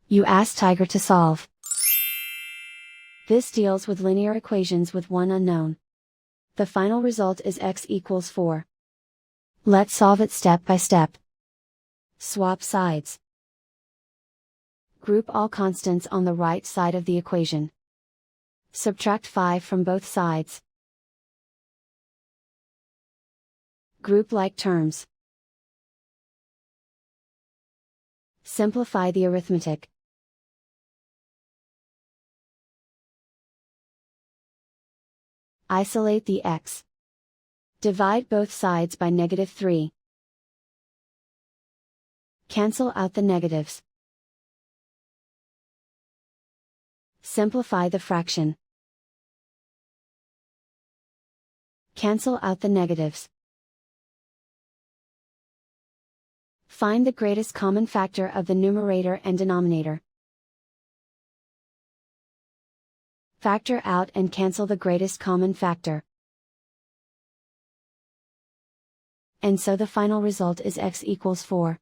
You ask Tiger to solve. This deals with linear equations with one unknown. The final result is x equals 4. Let's solve it step by step. Swap sides. Group all constants on the right side of the equation. Subtract 5 from both sides. Group like terms. Simplify the arithmetic. Isolate the x. Divide both sides by -3. Cancel out the negatives. Simplify the fraction. Cancel out the negatives. Find the greatest common factor of the numerator and denominator. Factor out and cancel the greatest common factor. And so the final result is x equals 4.